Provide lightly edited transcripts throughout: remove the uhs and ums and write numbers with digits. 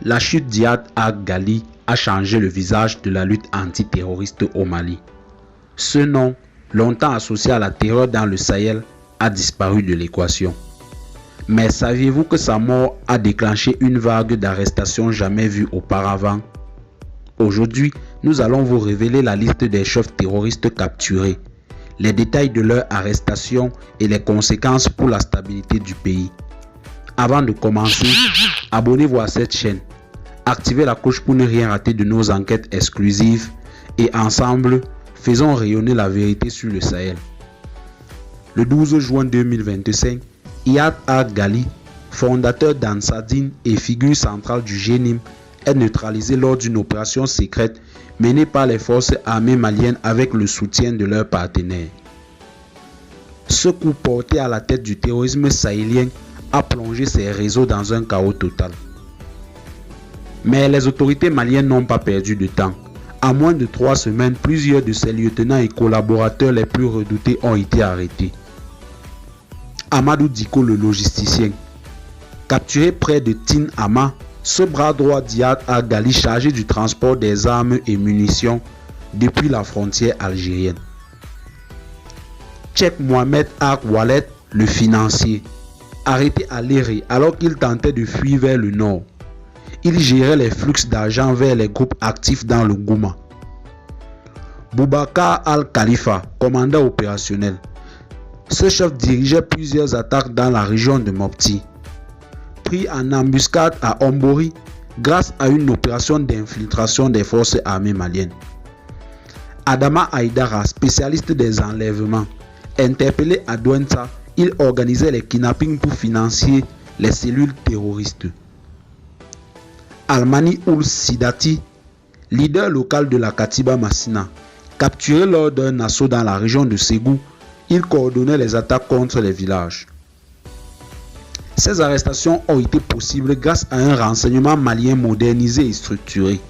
La chute d'Iyad Ag-Ghali a changé le visage de la lutte antiterroriste au Mali. Ce nom, longtemps associé à la terreur dans le Sahel, a disparu de l'équation. Mais saviez-vous que sa mort a déclenché une vague d'arrestations jamais vue auparavant? Aujourd'hui, nous allons vous révéler la liste des chefs terroristes capturés, les détails de leur arrestation et les conséquences pour la stabilité du pays. Avant de commencer, abonnez-vous à cette chaîne, activez la cloche pour ne rien rater de nos enquêtes exclusives et ensemble, faisons rayonner la vérité sur le Sahel. Le 12 juin 2025, Iyad Ag-Ghali, fondateur d'Ansadine et figure centrale du GNIM, est neutralisé lors d'une opération secrète menée par les forces armées maliennes avec le soutien de leurs partenaires. Ce coup porté à la tête du terrorisme sahélien a plongé ses réseaux dans un chaos total. Mais les autorités maliennes n'ont pas perdu de temps. En moins de 3 semaines, plusieurs de ses lieutenants et collaborateurs les plus redoutés ont été arrêtés. Amadou Diko, le logisticien, capturé près de Tin Ama, ce bras droit d'Iyad Ag-Ghali chargé du transport des armes et munitions depuis la frontière algérienne. Cheikh Mohamed Ag-Walet, le financier, arrêté à Léré alors qu'il tentait de fuir vers le nord. Il gérait les flux d'argent vers les groupes actifs dans le Gouma. Boubacar Al-Khalifa, commandant opérationnel. Ce chef dirigeait plusieurs attaques dans la région de Mopti. Pris en embuscade à Ombori grâce à une opération d'infiltration des forces armées maliennes. Adama Aïdara, spécialiste des enlèvements, interpellé à Douentza, il organisait les kidnappings pour financer les cellules terroristes. Almani Ould Sidati, leader local de la Katiba Massina, capturé lors d'un assaut dans la région de Ségou, il coordonnait les attaques contre les villages. Ces arrestations ont été possibles grâce à un renseignement malien modernisé et structuré.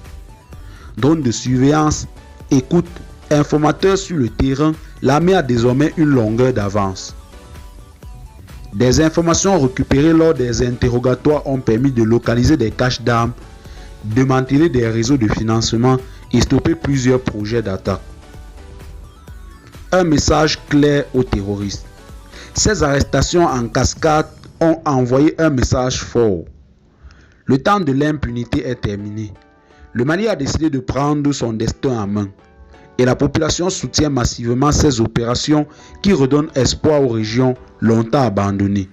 Drones de surveillance, écoute, informateurs sur le terrain, l'armée a désormais une longueur d'avance. Des informations récupérées lors des interrogatoires ont permis de localiser des caches d'armes, démanteler des réseaux de financement et stopper plusieurs projets d'attaque. Un message clair aux terroristes. Ces arrestations en cascade ont envoyé un message fort. Le temps de l'impunité est terminé. Le Mali a décidé de prendre son destin en main. Et la population soutient massivement ces opérations qui redonnent espoir aux régions longtemps abandonnées.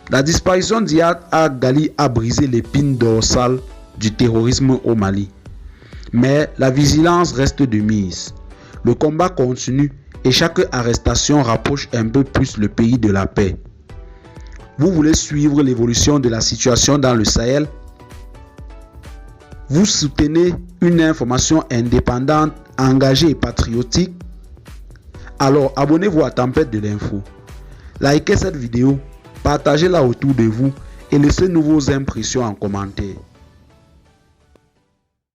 La disparition d'Iyad Ag-Ghali a brisé l'épine dorsale du terrorisme au Mali. Mais la vigilance reste de mise. Le combat continue et chaque arrestation rapproche un peu plus le pays de la paix. Vous voulez suivre l'évolution de la situation dans le Sahel? Vous soutenez une information indépendante, engagée et patriotique? Alors abonnez-vous à Tempête de l'info. Likez cette vidéo, partagez-la autour de vous et laissez-nous vos impressions en commentaire.